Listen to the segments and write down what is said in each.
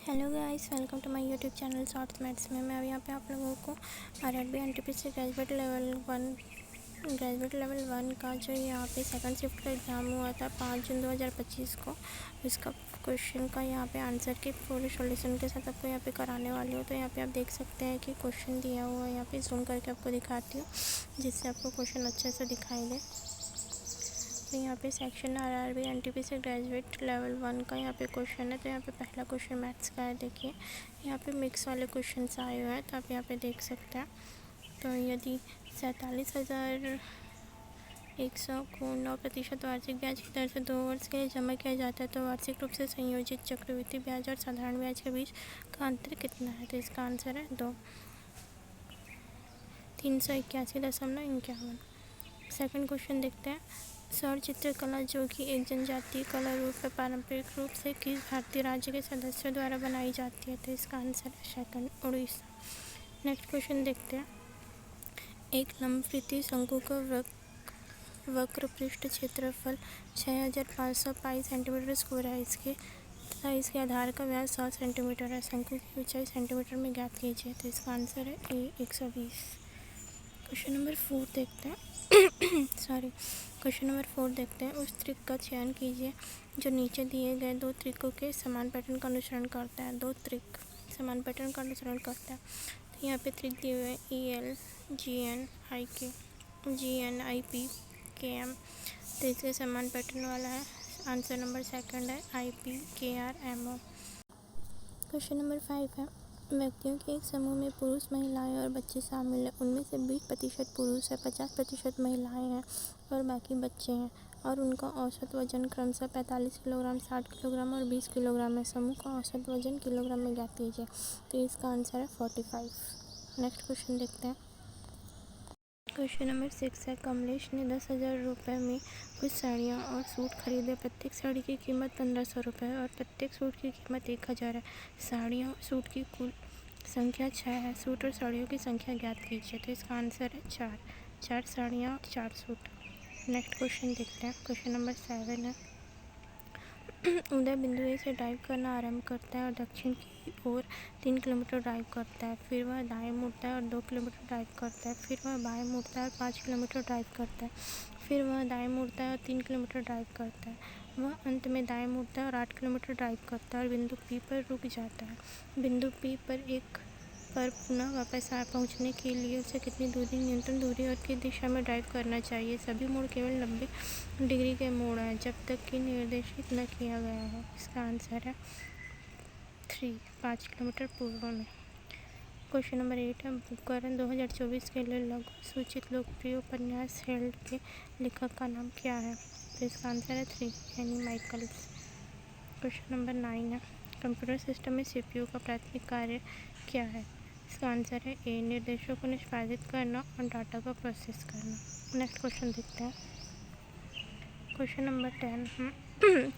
Hello guys, welcome to my YouTube channel shorts maths में। मैं अभी यहाँ पे आप लोगों को RRB NTPC graduate level one का जो यहाँ पे सेकंड शिफ्ट का एग्ज़ाम हुआ था 5 जून 2025 को, उसका क्वेश्चन का यहाँ पे आंसर की पूरे सॉल्यूशन के साथ आपको यहाँ पे कराने वाली हूँ। तो यहाँ पे आप देख सकते हैं कि क्वेश्चन दिया हुआ है, यहाँ पे जूम करके आपको दिखाती हूँ जिससे आपको क्वेश्चन अच्छे से दिखाई दे। तो यहाँ पे section RRB NTPC graduate level one का यहाँ पे क्वेश्चन है। तो यहाँ पे पहला क्वेश्चन मैथ्स का है। देखिए यहाँ पे मिक्स वाले क्वेश्चन आए हुए हैं, तो आप यहाँ पे देख सकते हैं। तो यदि 47,100 को 9% वार्षिक ब्याज की दर से 2 वर्ष के लिए जमा किया जाता है, तो वार्षिक रूप से संयोजित चक्रवृद्धि ब्याज और साधारण ब्याज के बीच का अंतर कितना है? तो इसका आंसर है 2, 381.51। सेकंड क्वेश्चन देखते हैं। सौर चित्रकला, जो कि एक जनजातीय कला रूप है, पारंपरिक रूप से किस भारतीय राज्य के सदस्यों द्वारा बनाई जाती है? तो इसका आंसर है सेकंड, उड़ीसा। नेक्स्ट क्वेश्चन देखते हैं। एक लंबवृत्तीय शंकु का वक्र पृष्ठ क्षेत्रफल 6500 पाई सेंटीमीटर स्क्वायर है। इसके आधार का व्यास 100 सेंटीमीटर है। शंकु की ऊंचाई सेंटीमीटर में ज्ञात कीजिए। तो इसका आंसर है ए 120। क्वेश्चन नंबर 4 देखते हैं। क्वेश्चन नंबर 4 देखते हैं। उस त्रिक का चयन कीजिए जो नीचे दिए गए दो त्रिकों के समान पैटर्न का अनुसरण करता है। दो त्रिक समान पैटर्न का अनुसरण करता है। तो यहाँ पे त्रिक दिए हुए हैं EL GN IPKM। तो इसके समान पैटर्न वाला है। आंसर नंबर सेकंड है IPKRMO। क्वेश्चन नंबर 5 है। व्यक्तियों के एक समूह में पुरुष, महिलाएं और बच्चे शामिल हैं। उनमें से 20% पुरुष है, 50% महिलाएं हैं और बाकी बच्चे हैं, और उनका औसत वजन क्रमशः 45 किलोग्राम, 60 किलोग्राम और 20 किलोग्राम है। समूह का औसत वजन किलोग्राम में ज्ञात कीजिए। तो इसका आंसर है 45। नेक्स्ट क्वेश्चन देखते हैं। क्वेश्चन नंबर 6 है। कमलेश ने 10,000 रुपये में कुछ साड़ियाँ और सूट खरीदे। प्रत्येक साड़ी की कीमत 1500 रुपये है और प्रत्येक सूट की कीमत 1000 है। साड़ियों और सूट की कुल संख्या 6 है। सूट और साड़ियों की संख्या ज्ञात कीजिए। तो इसका आंसर है 4 साड़ियाँ और 4 सूट। नेक्स्ट क्वेश्चन देखते हैं। क्वेश्चन नंबर 7 है। उदय बिंदु ए से ड्राइव करना आरंभ करता है और दक्षिण की ओर 3 किलोमीटर ड्राइव करता है। फिर वह दाएं मुड़ता है और 2 किलोमीटर ड्राइव करता है। फिर वह बाएं मुड़ता है और 5 किलोमीटर ड्राइव करता है। फिर वह दाएं मुड़ता है और 3 किलोमीटर ड्राइव करता है। वह अंत में दाएं मुड़ता है और 8 किलोमीटर ड्राइव करता है और बिंदु P पर रुक जाता है। बिंदु P पर पुनः वापस पहुंचने के लिए उसे कितनी दूरी, न्यूनतम दूरी और किस दिशा में ड्राइव करना चाहिए? सभी मोड़ केवल 90 डिग्री के मोड़ हैं जब तक कि निर्देशित न किया गया हो। इसका आंसर है 3, 5 किलोमीटर पूर्व में। क्वेश्चन नंबर 8 है। बुकरन 2024 के लिए लघु सूचित लोकप्रिय उपन्यास हेल्ड के लेखक का नाम क्या है? तो इसका आंसर है 3, एनी माइकल्स। क्वेश्चन नंबर 9 है। कंप्यूटर सिस्टम में CPU का प्राथमिक कार्य क्या है? इसका आंसर है ए, निर्देशों को निष्पादित करना और डाटा को प्रोसेस करना। नेक्स्ट क्वेश्चन देखते हैं। क्वेश्चन नंबर 10 है।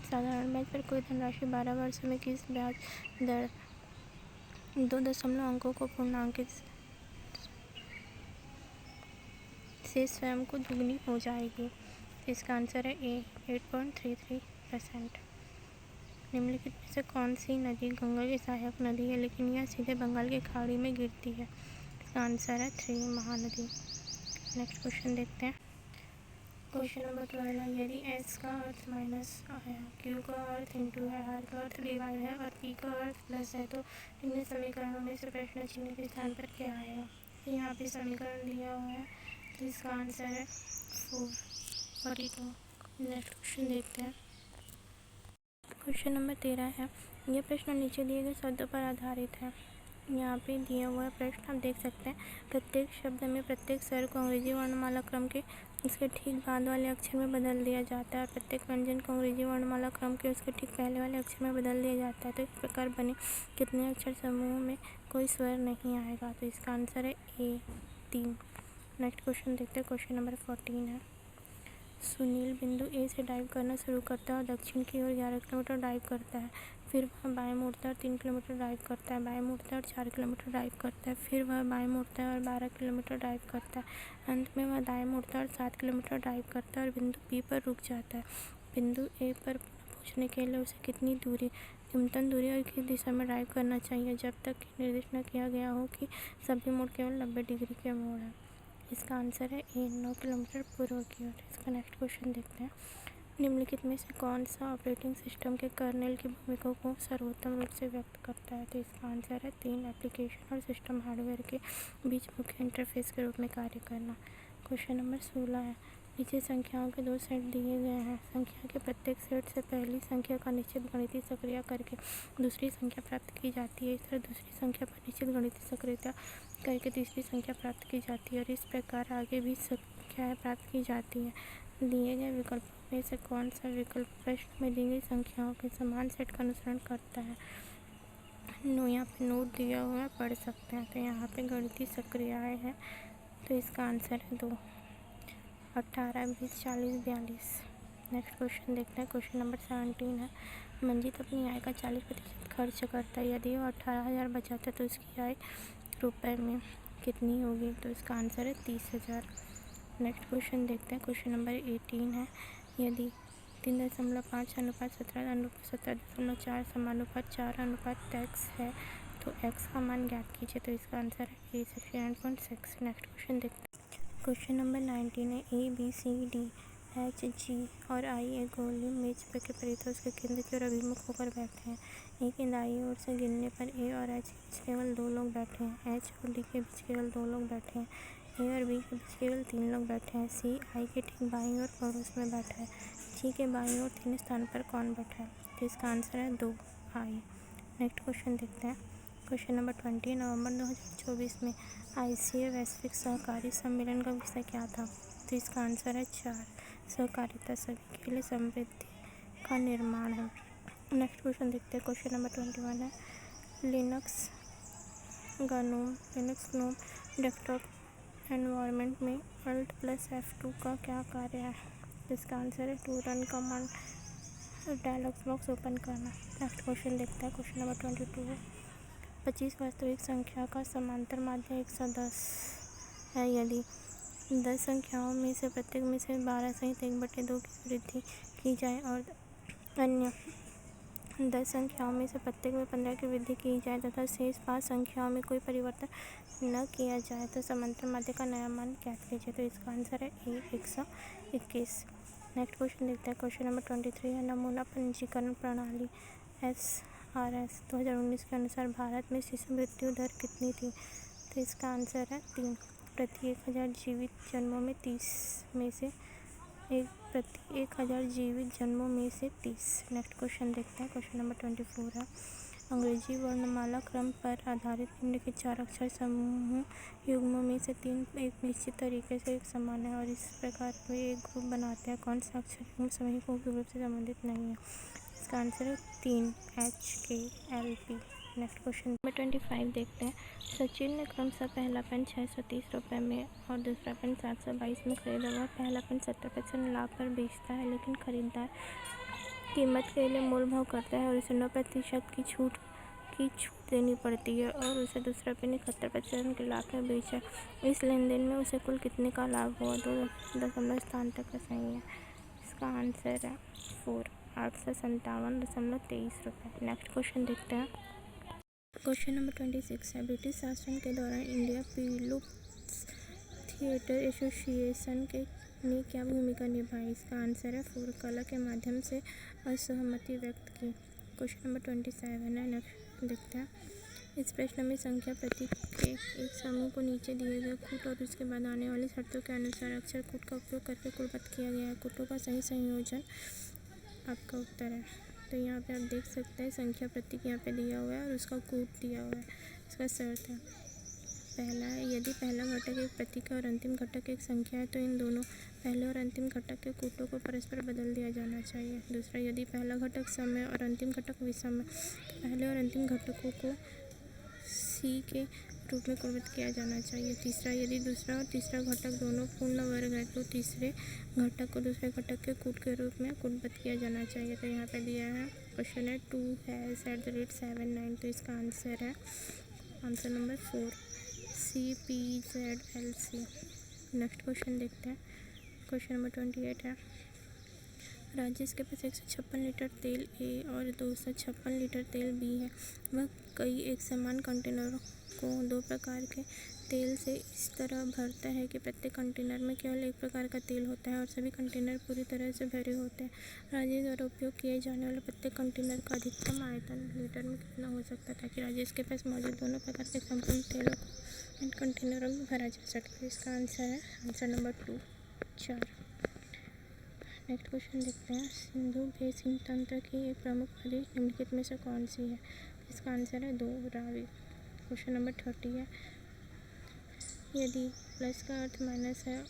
साधारण ब्याज पर कोई धनराशि 12 वर्षों में किस ब्याज दर 2 दशमलव अंकों को पूर्णांकित से स्वयं को दुगनी हो जाएगी? इसका आंसर है ए, 8.33%। निम्नलिखित में से कौन सी नदी गंगा की सहायक नदी है लेकिन यह सीधे बंगाल की खाड़ी में गिरती है? इसका आंसर है 3, महानदी। नेक्स्ट क्वेश्चन देखते हैं। क्वेश्चन नंबर 12 है। यदि S का अर्थ माइनस है, Q का अर्थ इंटू है, R का अर्थ डिवाइड है और P का अर्थ प्लस है, तो इन समीकरणों में से प्रश्न चिन्ह के स्थान पर क्या आएगा? यहाँ पे समीकरण दिया हुआ है, तो इसका आंसर है 42। नेक्स्ट क्वेश्चन देखते हैं। क्वेश्चन नंबर 13 है। यह प्रश्न नीचे दिए गए शब्दों पर आधारित है। यहाँ पे दिया हुआ प्रश्न आप देख सकते हैं। प्रत्येक शब्द में प्रत्येक स्वर को अंग्रेजी वर्णमाला क्रम के उसके ठीक बाद वाले अक्षर में बदल दिया जाता है और प्रत्येक व्यंजन को अंग्रेजी वर्णमाला क्रम के उसके ठीक पहले वाले अक्षर में बदल दिया जाता है। तो इस प्रकार बने कितने अक्षर समूह में कोई स्वर नहीं आएगा? तो इसका आंसर है ए, 3। नेक्स्ट क्वेश्चन देखते हैं। क्वेश्चन नंबर 14 है। सुनील बिंदु ए से ड्राइव करना शुरू करता है और दक्षिण की ओर 11 किलोमीटर ड्राइव करता है। फिर वह बाएं मुड़ता है और 3 किलोमीटर ड्राइव करता है। बाएं मुड़ता है और 4 किलोमीटर ड्राइव करता है। फिर वह बाएं मुड़ता है और 12 किलोमीटर ड्राइव करता है। अंत में वह दाएं मुड़ता है और 7 किलोमीटर ड्राइव करता है और बिंदु P पर रुक जाता है। बिंदु ए पर पहुंचने के लिए उसे कितनी दूरी, न्यूनतम दूरी और किस दिशा में ड्राइव करना चाहिए जब तक कि निर्दिष्ट न किया गया हो कि सभी मोड़ केवल 90 डिग्री के मोड़ हैं। इसका आंसर है ए, 9 किलोमीटर पूर्व की ओर। इसका नेक्स्ट क्वेश्चन देखते हैं। निम्नलिखित में से कौन सा ऑपरेटिंग सिस्टम के कर्नेल की भूमिका को सर्वोत्तम रूप से व्यक्त करता है? तो इसका आंसर है 3, एप्लीकेशन और सिस्टम हार्डवेयर के बीच मुख्य इंटरफेस के रूप में कार्य करना। क्वेश्चन नंबर 16 है। नीचे संख्याओं के 2 सेट दिए गए हैं। संख्या के प्रत्येक सेट से पहली संख्या का निश्चित गणितीय सक्रिय करके दूसरी संख्या प्राप्त की जाती है। इस तरह दूसरी संख्या पर निश्चित गणितीय सक्रियता करके तीसरी संख्या प्राप्त की जाती है और इस प्रकार आगे भी संख्याएँ प्राप्त की जाती है। दिए गए विकल्पों में से कौन सा विकल्प प्रश्न में दी गई संख्याओं के समान सेट का अनुसरण करता है? यहाँ पे नोट दिया हुआ है, पढ़ सकते हैं। तो यहाँ पे गणितीय सक्रियाएँ हैं, तो इसका आंसर है 2, 18, 20, 40, 42। नेक्स्ट क्वेश्चन देखते हैं। क्वेश्चन नंबर 17 है। मंजीत अपनी आय का 40% खर्च करता है। यदि वो 18,000 बचाता है तो उसकी आय रुपए में कितनी होगी? तो इसका आंसर है 30,000। नेक्स्ट क्वेश्चन देखते हैं। क्वेश्चन नंबर 18 है। यदि 3.5/17:17.4 समानुपात 4:x है तो x का मान ज्ञात कीजिए। तो इसका आंसर है ए, 69.6। नेक्स्ट क्वेश्चन देखते हैं। क्वेश्चन नंबर 19 है। ए, बी, सी, डी, एच, जी और आई एक गोली मेज पे के परिधि उसके केंद्र की ओर अभिमुख होकर बैठे हैं। ए के दाईं ओर से गिनने पर ए और एच के बीच केवल 2 लोग बैठे हैं। एच और डी के बीच केवल 2 लोग बैठे हैं। ए और बी के बीच केवल 3 लोग बैठे हैं। सी आई के ठीक बाईं ओर पड़ोस में बैठा है। जी के बाईं ओर 3 स्थान पर कौन बैठा है? तो इसका आंसर है 2, आई। नेक्स्ट क्वेश्चन देखते हैं। Question number 20। नवंबर 2024 में ICA वैश्विक सहकारी सम्मेलन का विषय क्या था? तो इसका आंसर है 4, सहकारिता सभी के लिए समृद्धि का निर्माण है। नेक्स्ट क्वेश्चन देखते हैं। क्वेश्चन नंबर 21 है। लिनक्स ग्नोम डेस्कटॉप एनवायरनमेंट में Alt+F2 का क्या कार्य है? इसका आंसर है 2, run command dialogue box open करना। नेक्स्ट क्वेश्चन देखते हैं। क्वेश्चन नंबर 22 है। 25 वास्तविक संख्या का समांतर माध्य 110 है। यदि 10 संख्याओं में से प्रत्येक में से 12 सहित 1/2 की वृद्धि की जाए और अन्य 10 संख्याओं में से प्रत्येक में 15 की वृद्धि की जाए तथा शेष 5 संख्याओं में कोई परिवर्तन न किया जाए तो समांतर माध्य का नया मान ज्ञात कीजिए। तो इसका आंसर है ए, 121। नेक्स्ट क्वेश्चन देखते हैं। क्वेश्चन नंबर 23 है। नमूना पंजीकरण प्रणाली SRS 2019 के अनुसार भारत में शिशु मृत्यु दर कितनी थी? तो इसका आंसर है 3, प्रति 1000 जीवित जन्मों में 30 में से प्रति 1000 जीवित जन्मों में से 30। नेक्स्ट क्वेश्चन देखते हैं। क्वेश्चन नंबर 24 है। अंग्रेजी वर्णमाला क्रम पर आधारित निम्नलिखित 4 अक्षर समूह युग्मों में से 3 एक निश्चित तरीके से एक समान है और इस प्रकार वे एक ग्रुप बनाते हैं। कौन सा अक्षर युग्म समूह को ग्रुप से संबंधित नहीं है? इसका आंसर है 3, HKLP। नेक्स्ट क्वेश्चन नंबर 25 देखते हैं। सचिन ने क्रमशः पहला पेन 630 रुपये में और दूसरा पेन 722 में खरीदा। वह पहला पेन 70% लाभ पर बेचता है लेकिन खरीदार कीमत के लिए मोल भाव करता है और उसे 9% की छूट देनी पड़ती है और उसे दूसरा पेन 71% के लाभ में बेचा। इस लेन देन में उसे कुल कितने का लाभ हुआ? 2 दशमलव स्थान तक का सही है। इसका आंसर है 4, 857.23 रुपये। नेक्स्ट क्वेश्चन देखते हैं। क्वेश्चन नंबर 26 है। ब्रिटिश शासन के दौरान इंडिया फिल्म्स थिएटर एसोसिएशन ने क्या भूमिका निभाई? इसका आंसर है 4, कला के माध्यम से असहमति व्यक्त की। क्वेश्चन नंबर 27 है। नेक्स्ट देखते हैं। इस प्रश्न में संख्या प्रतीक के एक समूह को नीचे दिए गए कूट और उसके बाद आने वाली शर्तों के अनुसार अक्षर कूट का उपयोग करके कूटबद्ध किया गया है। कूटों का सही संयोजन आपका उत्तर है। तो यहाँ पे आप देख सकते हैं संख्या प्रतीक यहाँ पे दिया हुआ है और उसका कूट दिया हुआ है। इसका शर्त है पहला है, यदि पहला घटक एक प्रतीक है और अंतिम घटक एक संख्या है तो इन दोनों पहले और अंतिम घटक के कूटों को परस्पर बदल दिया जाना चाहिए। दूसरा, यदि पहला घटक सम है और अंतिम घटक विषम है तो पहले और अंतिम घटकों को सी के रूप में कूटबद्ध किया जाना चाहिए। तीसरा, यदि दूसरा और तीसरा घटक दोनों पूर्ण वर्ग है तो तीसरे घटक को दूसरे घटक के कूट के रूप में कूटबद्ध किया जाना चाहिए। तो यहाँ पे दिया है क्वेश्चन है 2 #79। तो इसका आंसर है answer number 4, CPZLC। Next question देखते हैं। क्वेश्चन नंबर 28 है। राजेश के पास 156 लीटर तेल ए और 256 लीटर तेल बी है। वह कई एक समान कंटेनरों को दो प्रकार के तेल से इस तरह भरता है कि प्रत्येक कंटेनर में केवल एक प्रकार का तेल होता है और सभी कंटेनर पूरी तरह से भरे होते हैं। राजेश द्वारा उपयोग किए जाने वाले प्रत्येक कंटेनर का अधिकतम आयतन लीटर में कितना हो सकता है, ताकि राजेश के पास मौजूद दोनों प्रकार के संपूर्ण तेलों को इन कंटेनरों में भरा जा सके। इसका आंसर नंबर 2 4। नेक्स्ट क्वेश्चन देखते हैं। सिंधु बेसिन तंत्र की एक प्रमुख नदी निम्नलिखित में से कौन सी है? इसका आंसर है 2 रावी। क्वेश्चन नंबर 30 है। यदि प्लस का अर्थ माइनस है,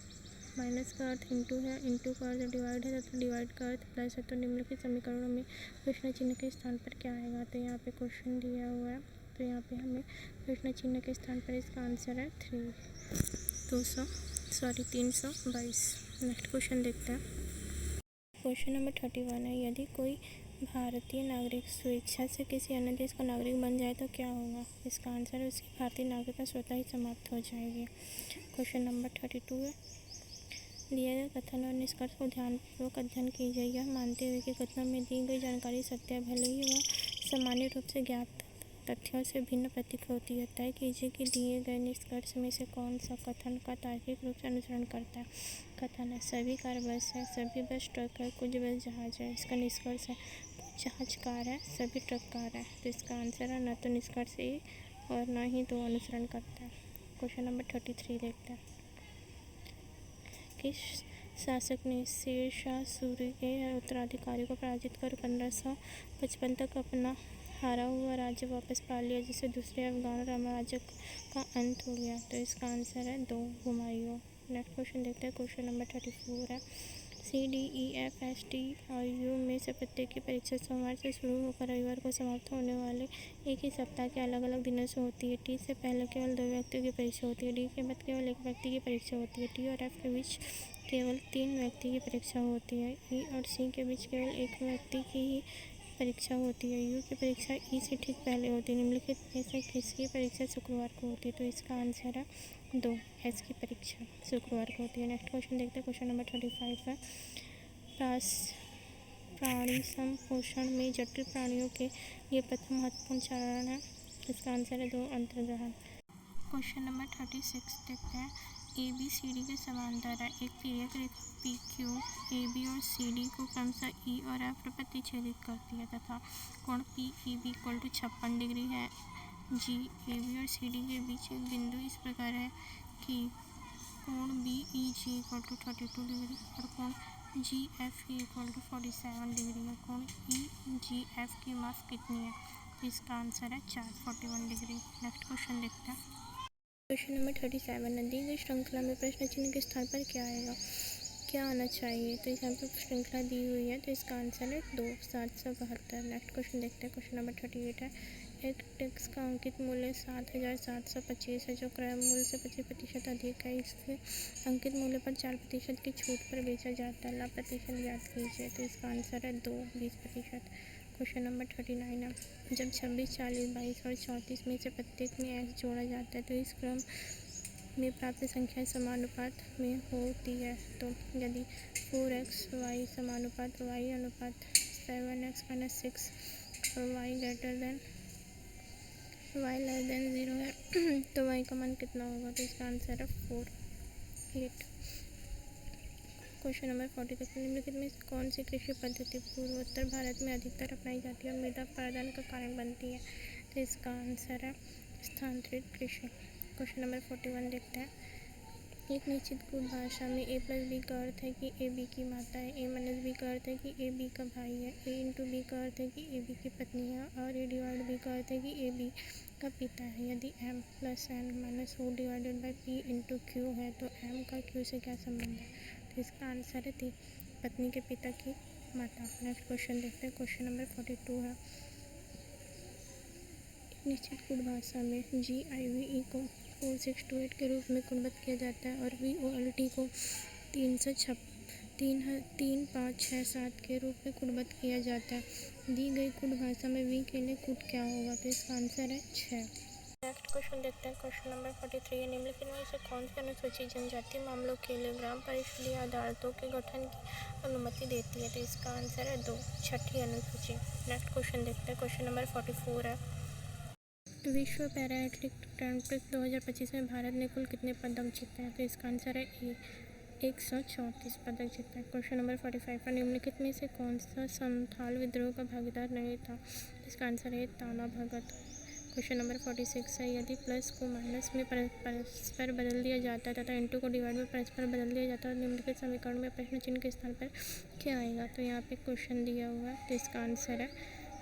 माइनस का अर्थ इंटू है, इंटू का अर्थ डिवाइड है तथा डिवाइड का अर्थ प्लस है, तो निम्नलिखित समीकरणों में प्रश्न चिन्ह के स्थान पर क्या आएगा? तो यहाँ पे क्वेश्चन दिया हुआ है, तो यहाँ पे हमें प्रश्न चिन्ह के स्थान पर इसका आंसर है 322। नेक्स्ट क्वेश्चन देखते हैं। क्वेश्चन नंबर 31 है। यदि कोई भारतीय नागरिक स्वेच्छा से किसी अन्य देश का नागरिक बन जाए तो क्या होगा? इसका आंसर है उसकी भारतीय नागरिकता स्वतः ही समाप्त हो जाएगी। क्वेश्चन नंबर 32 है। दिए गए कथन और निष्कर्ष को ध्यानपूर्वक अध्ययन कीजिए, यह मानते हुए कि कथनों में दी गई जानकारी सत्य है, भले ही वह सामान्य रूप से ज्ञात तथ्यों से भिन्न प्रतीत होती है। तय कीजिए कि दिए गए निष्कर्ष में से कौन सा कथन का तार्किक रूप से अनुसरण करता है। कथन है सभी कार बस है, सभी बस ट्रक है, कुछ बस जहाज है। इसका निष्कर्ष है कुछ जहाज कार है, सभी ट्रक कार है। तो इसका आंसर है न तो निष्कर्ष ए और न ही 2 अनुसरण करता है। क्वेश्चन नंबर 33 देखते हैं। किस शासक ने शेर शाह सूरी के उत्तराधिकारी को पराजित कर 1555 तक अपना हारा हुआ राज्य वापस पा लिया, जिससे दूसरे अफगान साम्राज्य का अंत हो गया? तो इसका आंसर है 2 हुमायूं। नेक्स्ट क्वेश्चन देखते हैं। क्वेश्चन नंबर 34 है। CDEF ST और U में से प्रत्येक की परीक्षा सोमवार से शुरू होकर रविवार को समाप्त होने वाले एक ही सप्ताह के अलग अलग दिनों से होती है। T से पहले केवल 2 व्यक्तियों की परीक्षा होती है, D के बाद केवल 1 व्यक्ति की परीक्षा होती है, T और F के बीच केवल 3 व्यक्ति की परीक्षा होती है, E और C के बीच केवल 1 व्यक्ति की ही परीक्षा होती है, U की परीक्षा E से ठीक पहले होती है। निम्नलिखित में से किसकी परीक्षा शुक्रवार को होती है? तो इसका आंसर है 2 S की परीक्षा शुक्रवार को होती है। नेक्स्ट क्वेश्चन देखते हैं। क्वेश्चन नंबर 35 है। प्राणी संपोषण में जटिल प्राणियों के लिए प्रथम महत्वपूर्ण चरण है। इसका आंसर है 2 अंतर्ग्रहण। क्वेश्चन नंबर 36 देखते हैं। ABCD के समांतर है एक तिर्यक रेखा PQ AB और CD को क्रमशः E और F पर प्रतिच्छेदित करती है तथा कोण PEB = 56 डिग्री है। AB और CD के बीच एक बिंदु इस प्रकार है कि कोण BEG = 32 डिग्री और कोण GFE = 47 डिग्री है। कोण EGF की माप कितनी है? इसका आंसर है 41 डिग्री। नेक्स्ट क्वेश्चन देखते हैं। क्वेश्चन नंबर 37 है। दी गई श्रृंखला में प्रश्न चिन्ह के स्थान पर क्या आएगा? क्या आना चाहिए? तो यहाँ पर श्रृंखला दी हुई है, तो इसका आंसर है 2 772। नेक्स्ट क्वेश्चन देखते हैं। क्वेश्चन नंबर 38 है। एक टैक्स का अंकित मूल्य 7,725 है, जो क्रय मूल्य से 25% अधिक है। इसके अंकित मूल्य पर 4% की छूट पर बेचा जाता है। लाभ प्रतिशत ज्ञात कीजिए। तो इसका आंसर है 2 20%। क्वेश्चन नंबर 39 है। जब 26, 40, 22 और 34 में से प्रत्येक में x जोड़ा जाता है तो इस क्रम में प्राप्त संख्याएं समानुपात में होती है। तो यदि 4xy समानुपात y अनुपात 7x - 6 और y <0 है तो y का मान कितना होगा? तो इसका आंसर है 4 8। क्वेश्चन नंबर 40 निम्नलिखित में कौन सी कृषि पद्धति पूर्वोत्तर भारत में अधिकतर अपनाई जाती है और मृदा अपरदन का कारण बनती है? तो इसका आंसर है स्थानांतरित कृषि। क्वेश्चन नंबर 41 देखते हैं। एक निश्चित कूट भाषा में a + b का अर्थ है कि a b की माता है, a - b का अर्थ है कि a b का भाई है, a × b का अर्थ है कि a b की पत्नी है और a / b का अर्थ है कि a b का पिता है। यदि m + n - o / p × q है तो m का q से क्या संबंध है? तो इसका आंसर है पत्नी के पिता की माता। नेक्स्ट क्वेश्चन देखते हैं। क्वेश्चन नंबर 42 है। एक निश्चित कूट भाषा में GIVE को 4628 के रूप में कुटबद्ध किया जाता है और VOLT को 3567 के रूप में कुटबद्ध किया जाता है। दी गई कूट भाषा में V के लिए कूट क्या होगा? तो इसका आंसर है 6। नेक्स्ट क्वेश्चन देखते हैं। क्वेश्चन नंबर 43 है, निम्नलिखित में से कौन सी अनुसूची जनजातीय मामलों के लिए ग्राम परिषदीय अदालतों के गठन की अनुमति देती है? तो इसका आंसर है 2, छठी अनुसूची। नेक्स्ट क्वेश्चन देखते हैं। क्वेश्चन नंबर 44 है, विश्व पैरा एथलेटिक्स ग्रांड प्रिक्स 2025 में भारत ने कुल कितने पदक जीते हैं? तो इसका आंसर है 134 पदक जीते हैं। क्वेश्चन नंबर 45 पर निम्नलिखित में से कौन सा संथाल विद्रोह का भागीदार नहीं था? इसका आंसर है ताना भगत। क्वेश्चन नंबर 46 है, यदि प्लस को माइनस में परस्पर बदल दिया जाता है तथा इंटू को डिवाइड में परस्पर बदल दिया जाता है और निम्नलिखित समीकरण में प्रश्न चिन्ह के स्थान पर क्या आएगा? तो यहाँ पे क्वेश्चन दिया हुआ है, तो इसका आंसर है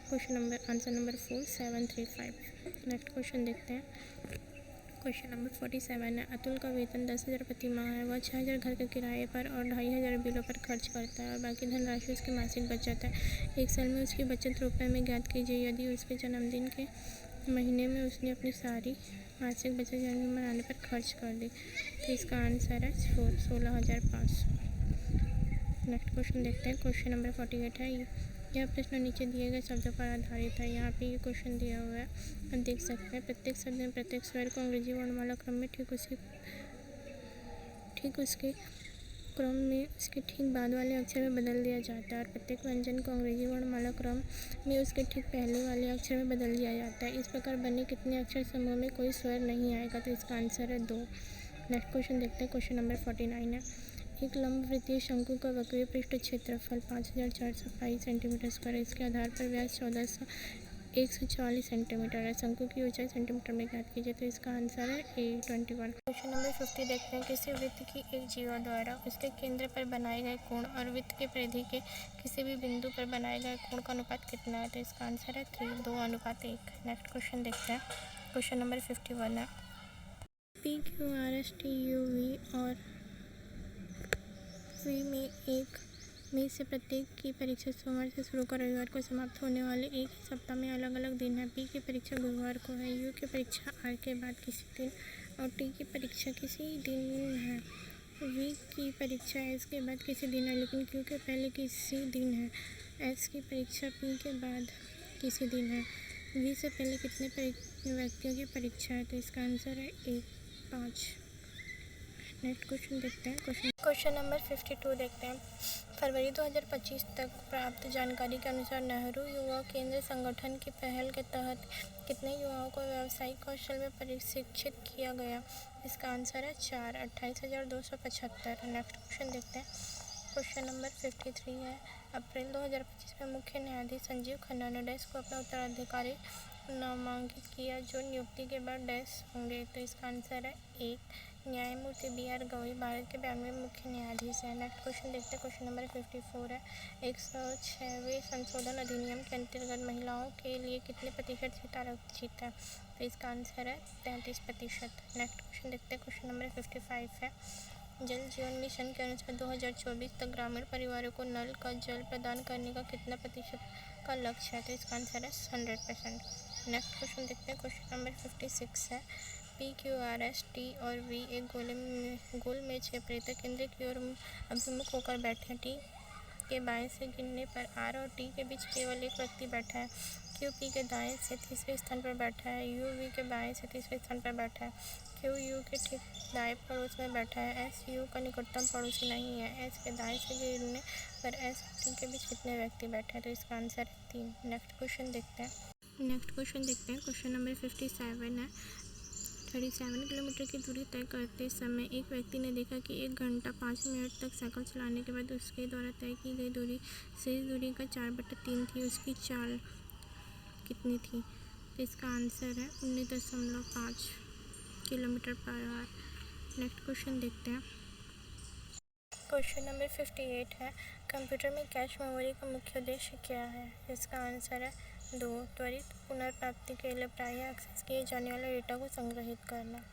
आंसर नंबर 4735। नेक्स्ट क्वेश्चन देखते हैं। क्वेश्चन नंबर 47 है, अतुल का वेतन 10,000 प्रति माह है। वह 6,000 घर के किराए पर और 2,500 बिलों पर खर्च करता है और बाकी धनराशि उसकी मासिक बचत है। एक साल में उसकी बचत रुपए में ज्ञात कीजिए। यदि उसके जन्मदिन के महीने में उसने अपनी सारी मासिक बचत जन्मदिन मनाने पर खर्च कर दी, तो इसका आंसर है 16,500। नेक्स्ट क्वेश्चन देखते हैं। क्वेश्चन नंबर 48 है, यह प्रश्न नीचे दिए गए शब्दों पर आधारित है। यहाँ पे ये क्वेश्चन दिया हुआ है, आप देख सकते हैं। प्रत्येक शब्द में प्रत्येक स्वर को अंग्रेजी वर्णमाला क्रम में ठीक उसके क्रम में उसके ठीक बाद वाले अक्षर में बदल दिया जाता है और प्रत्येक व्यंजन को अंग्रेजी वर्णमाला क्रम में उसके ठीक पहले वाले अक्षर में बदल दिया जाता है। इस प्रकार बने कितने अक्षर समूह में कोई स्वर नहीं आएगा? तो इसका आंसर है 2। नेक्स्ट क्वेश्चन देखते हैं। क्वेश्चन नंबर 49 है, एक लंबवृत्तीय शंकु का वक्रीय पृष्ठ क्षेत्रफल 5,422 सेंटीमीटर स्क्वायर है। इसके आधार पर व्यास 1,440 सेंटीमीटर है। शंकु की ऊंचाई सेंटीमीटर में ज्ञात कीजिए। तो इसका आंसर है 21। क्वेश्चन नंबर 50 देखते हैं। किसी वृत्त की एक जीवा द्वारा उसके केंद्र पर बनाए गए कोण और वृत्त के परिधि के किसी भी बिंदु पर बनाए गए कोण का अनुपात कितना है? तो इसका आंसर है 2:1। नेक्स्ट क्वेश्चन देखते हैं। क्वेश्चन नंबर 51 है, P Q R S T U V और वी में से प्रत्येक की परीक्षा सोमवार से शुरू कर रविवार को समाप्त होने वाले एक ही सप्ताह में अलग अलग दिन है। पी की परीक्षा गुरुवार को है, यू की परीक्षा आर के बाद किसी दिन और टी की परीक्षा किसी दिन है। वी की परीक्षा एस के बाद किसी दिन है लेकिन क्यू के पहले किसी दिन है। एस की परीक्षा पी के बाद किसी दिन है। वी से पहले कितने व्यक्तियों की परीक्षा है? तो इसका आंसर है 5। नेक्स्ट क्वेश्चन देखते हैं। क्वेश्चन नंबर 52 देखते हैं। फरवरी 2025 तक प्राप्त जानकारी के अनुसार नेहरू युवा केंद्र संगठन की पहल के तहत कितने युवाओं को व्यावसायिक कौशल में प्रशिक्षित किया गया? इसका आंसर है 4, 28,275। नेक्स्ट क्वेश्चन देखते हैं। क्वेश्चन नंबर 53 है, अप्रैल 2025 में मुख्य न्यायाधीश संजीव खन्ना ने डैश को अपना उत्तराधिकारी नामांकित किया जो नियुक्ति के बाद डैश होंगे? तो इसका आंसर है 1, न्यायमूर्ति B.R. गवई भारत के 92वें मुख्य न्यायाधीश हैं। नेक्स्ट क्वेश्चन देखते हैं। क्वेश्चन नंबर 54 है, 106वें संशोधन अधिनियम के अंतर्गत महिलाओं के लिए कितने प्रतिशत सीट आरक्षित है? तो इसका आंसर है 33%। नेक्स्ट क्वेश्चन देखते हैं। क्वेश्चन नंबर 55 है, जल जीवन मिशन के अनुसार 2024 तक ग्रामीण परिवारों को नल का जल प्रदान करने का कितना प्रतिशत का लक्ष्य है? तो इसका आंसर है 100%। नेक्स्ट क्वेश्चन देखते हैं। क्वेश्चन नंबर 56 है, P Q R S T और वी एक गोल मेज के परितः केंद्र की ओर अभिमुख होकर बैठे हैं। टी के बाएं से गिनने पर आर और टी के बीच केवल एक व्यक्ति बैठा है। क्यू पी के दाएं से तीसरे स्थान पर बैठा है। यू वी के बाएं से तीसरे स्थान पर बैठा है। क्यू यू के ठीक दाएं पड़ोस में बैठा है। एस यू का निकटतम पड़ोसी नहीं है। एस के दाएं से गिनने पर एस और टी के बीच कितने व्यक्ति बैठे हैं? तो इसका आंसर है 3। नेक्स्ट क्वेश्चन देखते हैं। क्वेश्चन नंबर 57 है, 37 किलोमीटर की दूरी तय करते समय एक व्यक्ति ने देखा कि 1 घंटा 5 मिनट तक साइकिल चलाने के बाद उसके द्वारा तय की गई दूरी शेष दूरी का 4/3 थी। उसकी चाल कितनी थी? तो इसका आंसर है 19.5 kilometre per hour. Next question देखते हैं। क्वेश्चन नंबर 58 है, कंप्यूटर में कैश मेमोरी का मुख्य उद्देश्य क्या है? इसका आंसर है 2, त्वरित पुनर्प्राप्ति के लिए प्रायः एक्सेस किए जाने वाले डेटा को संग्रहित करना।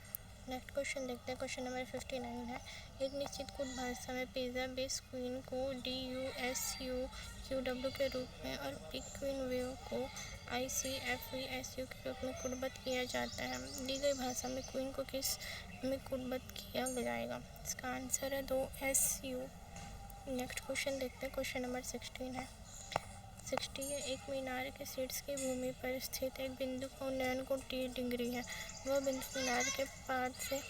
नेक्स्ट क्वेश्चन देखते हैं। क्वेश्चन नंबर 59 है, एक निश्चित कूट भाषा में पिज़्ज़ा बेस क्वीन को DUSUQW के रूप में और पिग क्वीन वेव को ICFVSU के रूप में कूटबद्ध किया जाता है। दी गई भाषा में क्वीन को किस में कूटबद्ध किया जाएगा? इसका आंसर है 2SU। नेक्स्ट क्वेश्चन देखते हैं। क्वेश्चन नंबर 16 है, 60 है। एक मीनार के शीर्ष की भूमि पर स्थित एक बिंदु का उन्नयन कोण 30 डिग्री है। वह बिंदु मीनार के पाद से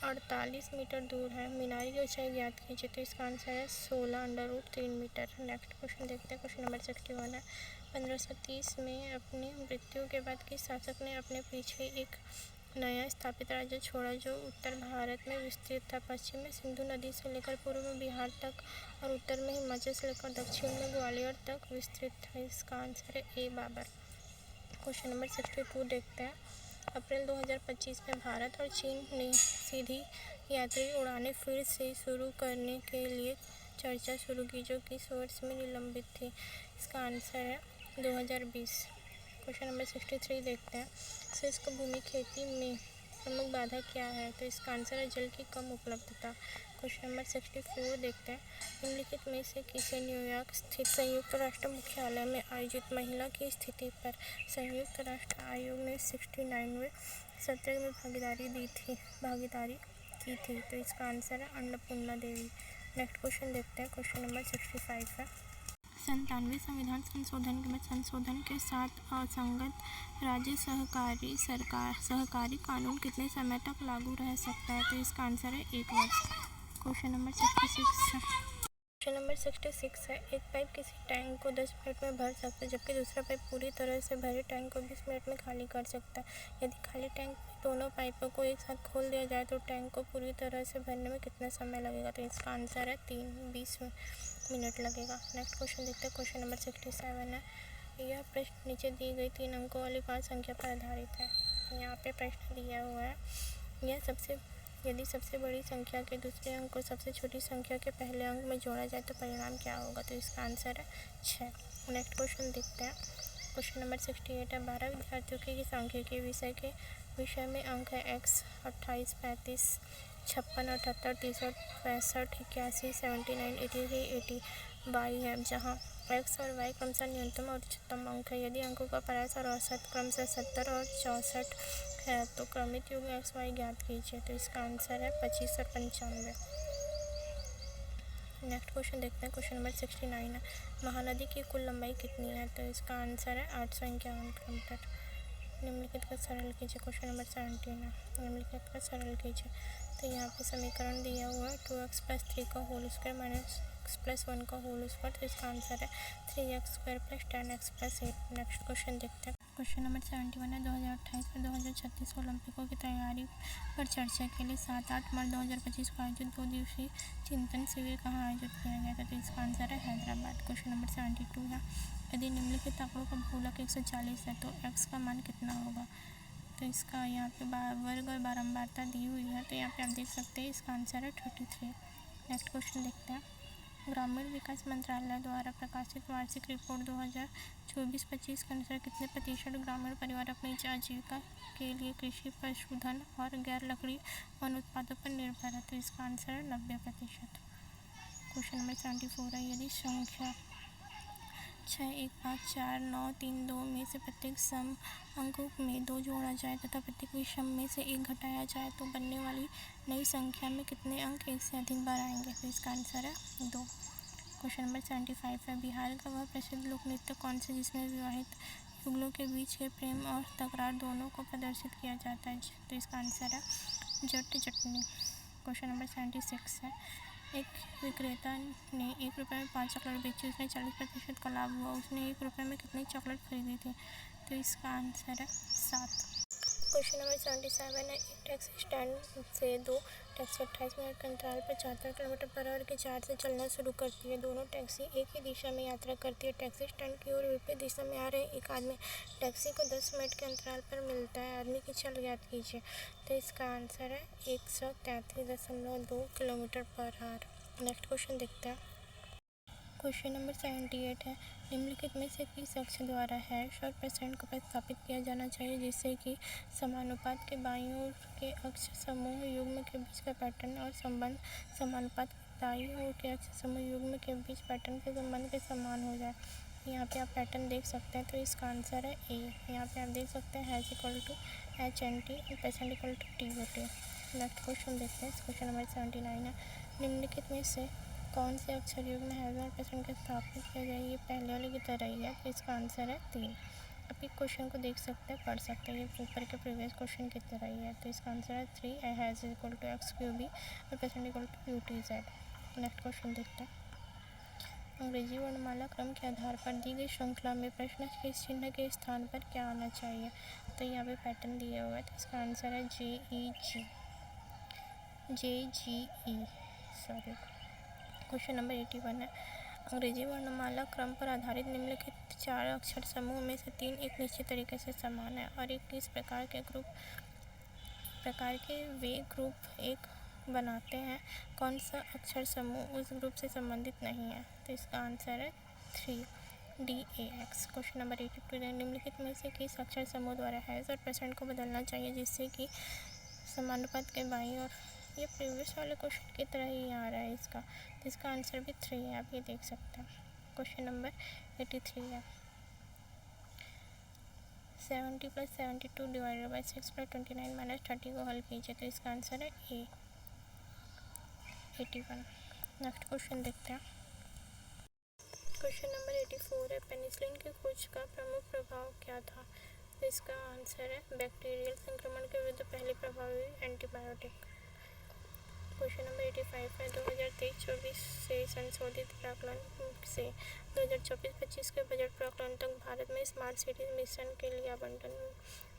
48 मीटर दूर है। मीनार की ऊंचाई ज्ञात कीजिए। तो इसका आंसर है 16√3 मीटर। नेक्स्ट क्वेश्चन देखते हैं। क्वेश्चन नंबर 61 है। 1530 में अपनी मृत्यु के बाद किस शासक ने अपने पीछे एक नया स्थापित राज्य छोड़ा जो उत्तर भारत में विस्तृत था? पश्चिम में सिंधु नदी से लेकर पूर्व में बिहार तक और उत्तर में हिमाचल से लेकर दक्षिण में ग्वालियर तक विस्तृत था। इसका आंसर है ए बाबर। क्वेश्चन नंबर 62 देखते हैं। अप्रैल 2025 में भारत और चीन ने सीधी यात्री उड़ानें फिर से शुरू करने के लिए चर्चा शुरू की जो किस वर्ष में निलंबित थी? इसका आंसर है 2020। क्वेश्चन नंबर 63 देखते हैं। शुष्क भूमि खेती में प्रमुख बाधा क्या है? तो इसका आंसर है जल की कम उपलब्धता। क्वेश्चन नंबर 64 देखते हैं। निम्नलिखित में से किसे न्यूयॉर्क स्थित संयुक्त राष्ट्र मुख्यालय में आयोजित महिला की स्थिति पर संयुक्त राष्ट्र आयोग ने 69वें सत्र में भागीदारी की थी? तो इसका आंसर है अन्नपूर्णा देवी। नेक्स्ट क्वेश्चन देखते हैं। क्वेश्चन नंबर 65 है। 97वें संविधान संशोधन के साथ असंगत राज्य सहकारी कानून कितने समय तक लागू रह सकता है? तो इसका आंसर है 1 वर्ष। क्वेश्चन नंबर 66 है। एक पाइप किसी टैंक को 10 मिनट में भर सकता है जबकि दूसरा पाइप पूरी तरह से भरे टैंक को 20 मिनट में खाली कर सकता है। यदि खाली टैंक में दोनों पाइपों को एक साथ खोल दिया जाए तो टैंक को पूरी तरह से भरने में कितना समय लगेगा? तो इसका आंसर है 20 मिनट लगेगा। नेक्स्ट क्वेश्चन देखते हैं। क्वेश्चन नंबर 67 है। यह प्रश्न नीचे दी गई 3 अंकों वाली 5 संख्या पर आधारित है। यहाँ पे प्रश्न दिया हुआ है यदि सबसे बड़ी संख्या के दूसरे अंक को सबसे छोटी संख्या के पहले अंक में जोड़ा जाए तो परिणाम क्या होगा? तो इसका आंसर है 6। नेक्स्ट क्वेश्चन देखते हैं। क्वेश्चन नंबर 68 है। 12 विद्यार्थियों के सांख्यिकी विषय में अंक है x 28, 35, 56, 78, 63, 65, 81, 79, 83, 80, y है जहाँ x और y क्रमशः न्यूनतम और उच्चतम अंक है। यदि अंकों का परास और औसत क्रमशः 70 और 64 है तो क्रमित युग्म x y ज्ञात कीजिए। तो इसका आंसर है 25 और 95। नेक्स्ट क्वेश्चन देखते हैं। क्वेश्चन नंबर 69 है। महानदी की कुल लंबाई कितनी है? तो इसका आंसर है 851 किलोमीटर। निम्नलिखित का सरल कीजिए। क्वेश्चन नंबर 17 है। निम्नलिखित का सरल कीजिए। तो यहाँ पे समीकरण दिया हुआ है 2x + 3 का होल स्क्वायर माइनस x + 1 का होल स्क्वायर। तो इसका आंसर है 3x² + 10x + 8। नेक्स्ट क्वेश्चन देखते हैं। क्वेश्चन नंबर 71 है। 2028 और 2036 ओलंपिकों की तैयारी पर चर्चा के लिए 7-8 मार्च 2025 को आयोजित 2 दिवसीय चिंतन शिविर कहाँ आयोजित किया गया था? तो इसका आंसर है हैदराबाद। क्वेश्चन नंबर 72 है। यदि निम्नलिखित आंकड़ों का बहुलक 140 है तो x का मान कितना होगा? तो इसका यहाँ पे वर्ग और बारंबारता दी हुई है तो यहाँ पे आप देख सकते हैं इसका आंसर है 33। नेक्स्ट क्वेश्चन देखते हैं। ग्रामीण विकास मंत्रालय द्वारा प्रकाशित वार्षिक रिपोर्ट 2024-25 के अनुसार कितने प्रतिशत ग्रामीण परिवार अपनी आजीविका के लिए कृषि, पशुधन और गैर लकड़ी वन उत्पादों पर निर्भर है? तो इसका आंसर है 90%। क्वेश्चन नंबर 74 है। यदि संख्या 6, 1, 5, 4, 9, 3, 2 में से प्रत्येक सम अंकों में 2 जोड़ा जाए तथा प्रत्येक विषम में से 1 घटाया जाए तो बनने वाली नई संख्या में कितने अंक 1 से अधिक बार आएंगे? तो इसका आंसर है 2। क्वेश्चन नंबर 75 है। बिहार का वह प्रसिद्ध लोक नृत्य कौन सा जिसमें विवाहित युगलों के बीच के प्रेम और तकरार दोनों को प्रदर्शित किया जाता है? तो इसका आंसर है जट जटनी। क्वेश्चन नंबर 76 है। एक विक्रेता ने 1 रुपये में 5 चॉकलेट बेची। उसने 40% का लाभ हुआ। उसने 1 रुपये में कितनी चॉकलेट खरीदी थी? तो इसका आंसर है 7। क्वेश्चन नंबर 77 है। एक टैक्सी स्टैंड से 2 टैक्सी 28 मिनट के अंतराल पर 74 किलोमीटर पर आवर की चाल से चलना शुरू करती है। दोनों टैक्सी एक ही दिशा में यात्रा करती है। टैक्सी स्टैंड की ओर विपरीत दिशा में आ रहे एक आदमी टैक्सी को 10 मिनट के अंतराल पर मिलता है। आदमी की चाल ज्ञात कीजिए। तो इसका आंसर है 133.2 kilometre per hour. Next question देखते हैं। क्वेश्चन नंबर 78 है। निम्नलिखित में से किस अक्ष द्वारा हैश और % को प्रतिस्थापित किया जाना चाहिए जिससे कि समानुपात के बाईं ओर के अक्ष समूह युग्म के बीच का पैटर्न और संबंध समानुपात के दाईं ओर के अक्ष समूह युग्म के बीच पैटर्न के संबंध के समान हो जाए? यहाँ पे आप पैटर्न देख सकते हैं। तो इसका आंसर है ए। यहाँ पे आप देख सकते हैं हैश = HNT और % = TOT। नेक्स्ट क्वेश्चन देखते हैं। क्वेश्चन नंबर 79 है। निम्नलिखित में से कौन से अक्षर युग में हैज़ और पेशेंट के स्थापित किया जाए? ये पहले वाले की तरह ही है, तो इसका आंसर है 3। आप एक क्वेश्चन को देख सकते हैं, पढ़ सकते हैं, ये ऊपर के प्रीवियस क्वेश्चन की तरह ही है, तो इसका आंसर है 3। A has equal to X Q B और patient equal to U T Z. Next question देखते हैं। अंग्रेजी वर्णमाला क्रम के आधार पर दी गई श्रृंखला में प्रश्न के चिन्ह के स्थान पर क्या आना चाहिए? तो यहाँ पे पैटर्न दिया हुआ है, तो इसका आंसर है JE सॉरी। क्वेश्चन नंबर 81 है। अंग्रेजी वर्णमाला क्रम पर आधारित निम्नलिखित 4 अक्षर समूह में से 3 एक निश्चित तरीके से समान है और एक इस प्रकार के वे ग्रुप एक बनाते हैं। कौन सा अक्षर समूह उस ग्रुप से संबंधित नहीं है? तो इसका आंसर है 3DAX। क्वेश्चन नंबर 82 है। निम्नलिखित में से किस अक्षर समूह द्वारा हैज़ और पेशेंट को बदलना चाहिए जिससे कि समानुपात के बाईं और ये प्रीवियस वाले क्वेश्चन की तरह ही आ रहा है इसका, तो इसका आंसर भी 3 है, आप ये देख सकते हैं। क्वेश्चन नंबर 83 है। 70 + 72 डिवाइडेड बाई 6 + 29 - 30 को हल कीजिए, तो इसका आंसर है A 81। नेक्स्ट क्वेश्चन देखते हैं। क्वेश्चन नंबर 84 है। पेनिसिलिन की खोज का प्रमुख प्रभाव क्या था? तो इसका आंसर है बैक्टीरियल संक्रमण के विरुद्ध पहले प्रभावी एंटीबायोटिक। क्वेश्चन नंबर 85 है। 2023-24 से संशोधित प्राक्कलन से 2024-25 के बजट प्राक्कलन तक भारत में स्मार्ट सिटी मिशन के लिए आवंटन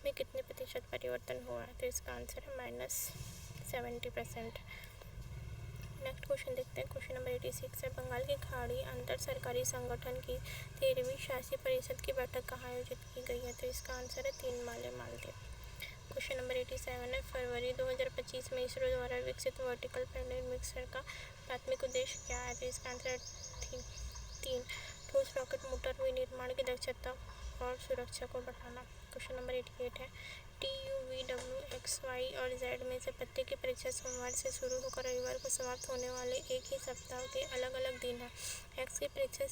में कितने प्रतिशत परिवर्तन हुआ है? तो इसका आंसर है -70%। नेक्स्ट क्वेश्चन देखते हैं। क्वेश्चन नंबर 86 है। बंगाल की खाड़ी अंतर सरकारी संगठन की 13वीं शासी परिषद की बैठक कहाँ आयोजित की गई है? तो इसका आंसर है 3 माले मालदीव। क्वेश्चन नंबर 87 है। फरवरी 2025 में इसरो द्वारा विकसित वर्टिकल प्लैनेट मिक्सर का प्राथमिक उद्देश्य क्या है? तो इसका आंसर है 3 ठोस रॉकेट मोटर विनिर्माण की दक्षता और सुरक्षा को बढ़ाना। क्वेश्चन नंबर 88 है। TUV X Y और Z में से प्रत्येक की परीक्षा सोमवार से शुरू होकर रविवार को समाप्त होने वाले एक ही सप्ताह के अलग अलग दिन है। X की परीक्षा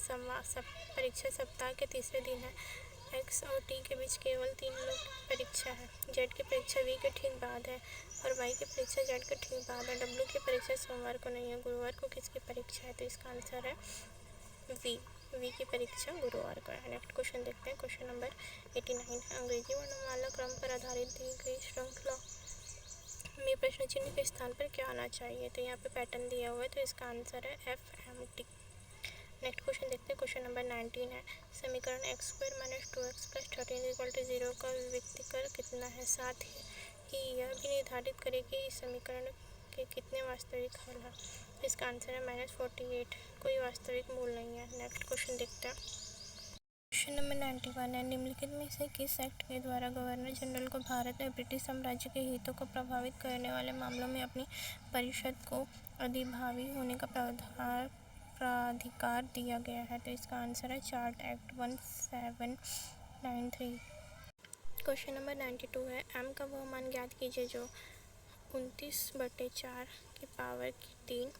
सप्ताह के तीसरे दिन है। X और T के बीच केवल 3 लोग की परीक्षा है। Z की परीक्षा V के ठीक बाद है और Y की परीक्षा Z के ठीक बाद है। W की परीक्षा सोमवार को नहीं है। गुरुवार को किसकी परीक्षा है? तो इसका आंसर है V की परीक्षा गुरुवार को है। नेक्स्ट क्वेश्चन देखते हैं। क्वेश्चन नंबर 89 है। अंग्रेजी वर्णमाला क्रम पर आधारित दी गई श्रृंखला में प्रश्न चिन्ह के स्थान पर क्या आना चाहिए? तो यहाँ पे पैटर्न दिया हुआ है, तो इसका आंसर है FMT। नेक्स्ट क्वेश्चन देखते हैं। क्वेश्चन नंबर 19 है। समीकरण x² - 2x + 13 = 0 का विविक्तीकर कितना है? साथ ही यह भी निर्धारित करें कि इस समीकरण के कितने वास्तविक हल हैं। इसका आंसर है -48। कोई वास्तविक मूल नहीं है। नेक्स्ट क्वेश्चन देखते हैं। क्वेश्चन नंबर 91 है। निम्नलिखित में से किस एक्ट के द्वारा गवर्नर जनरल को भारत में ब्रिटिश साम्राज्य के हितों को प्रभावित करने वाले मामलों में अपनी परिषद को अधिभावी होने का प्राधिकार दिया गया है? तो इसका आंसर है चार्ट एक्ट 1793। क्वेश्चन नंबर 92 है। m का वह मान ज्ञात कीजिए जो 29/4 की पावर 3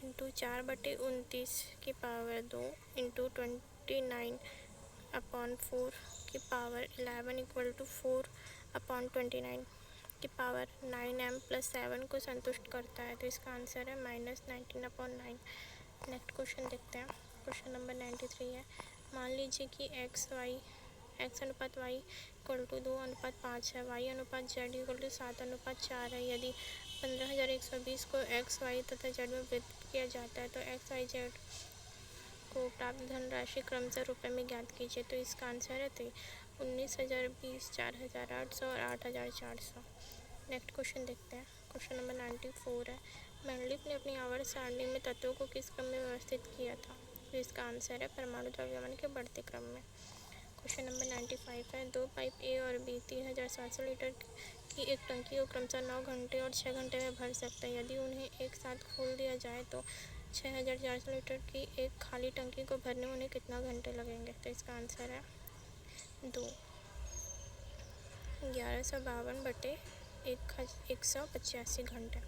× 4/29 की पावर 2 × 29/4 की पावर 11 = 4/29 की पावर 9m + 7 को संतुष्ट करता है। तो इसका आंसर है -19/9। नेक्स्ट क्वेश्चन देखते हैं। क्वेश्चन नंबर 93 है। मान लीजिए कि x अनुपात y = 2:5 है। y अनुपात z = 7:4 है। यदि 15,120 को x, y तथा z में वितरित किया जाता है तो x, y, z को प्राप्त धनराशि क्रमशः रुपये में ज्ञात कीजिए। तो इसका आंसर है 19,020, 4,800 और 8,400। नेक्स्ट क्वेश्चन देखते हैं। क्वेश्चन नंबर 94 है। मेंडलीफ ने अपनी आवर्त सारणी में तत्वों को किस क्रम में व्यवस्थित किया था? तो इसका आंसर है परमाणु द्रव्यमान के बढ़ते क्रम में। क्वेश्चन नंबर 95 है। 2 पाइप A और B 3,700 लीटर की एक टंकी को क्रमशः 9 घंटे और 6 घंटे में भर सकता है। यदि उन्हें एक साथ खोल दिया जाए तो 6,400 लीटर की एक खाली टंकी को भरने में उन्हें कितना घंटे लगेंगे? तो इसका आंसर है 2 1152/185 घंटे।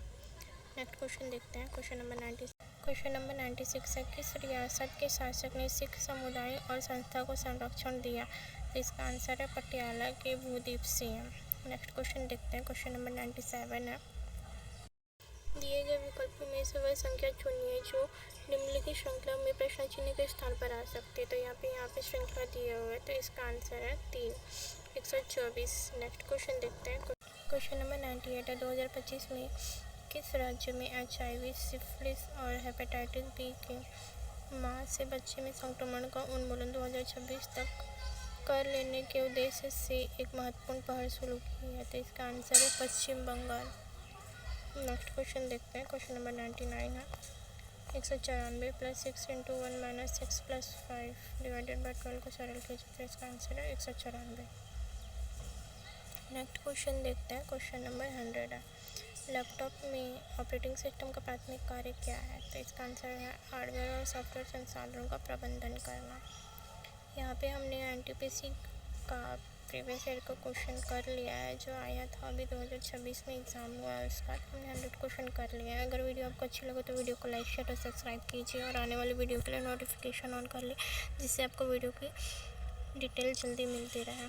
नेक्स्ट क्वेश्चन देखते हैं। क्वेश्चन नंबर 96 है। किस रियासत के शासक ने सिख समुदाय और संस्था को संरक्षण दिया? तो इसका आंसर है पटियाला के भूदीप सिंह। नेक्स्ट क्वेश्चन देखते हैं। क्वेश्चन नंबर 97 है। दिए गए विकल्पों में से वह संख्या चुनिए जो निम्नलिखित श्रृंखला में प्रश्न चिन्ह के स्थान पर आ सकती है। तो यहाँ पे श्रृंखला दिए हुए है, तो इसका आंसर है 3, 124। नेक्स्ट क्वेश्चन देखते हैं। क्वेश्चन नंबर 98 है, 2025 में किस राज्य में HIV, सिफिलिस और हेपेटाइटिस बी के मां से बच्चे में संक्रमण का उन्मूलन 2026 तक कर लेने के उद्देश्य से एक महत्वपूर्ण पहल शुरू की है। तो इसका आंसर है पश्चिम बंगाल। नेक्स्ट क्वेश्चन देखते हैं। क्वेश्चन नंबर 99 है, 194 + 6 × 1 - 6 + 5 डिवाइडेड बाय 12 को सरल कीजिए। तो इसका आंसर है 194। नेक्स्ट क्वेश्चन देखते हैं। क्वेश्चन नंबर 100 है, लैपटॉप में ऑपरेटिंग सिस्टम का प्राथमिक कार्य क्या है? तो इसका आंसर है हार्डवेयर और सॉफ्टवेयर संसाधनों का प्रबंधन करना। यहाँ पे हमने NTPC का प्रीवियस ईयर का क्वेश्चन कर लिया है, जो आया था अभी 2026 में एग्ज़ाम हुआ है उसका। हमने 100 क्वेश्चन कर लिया है। अगर वीडियो आपको अच्छी लगे तो वीडियो को लाइक, शेयर और सब्सक्राइब कीजिए और आने वाली वीडियो के लिए नोटिफिकेशन ऑन कर ले, जिससे आपको वीडियो की डिटेल जल्दी मिलती रहे।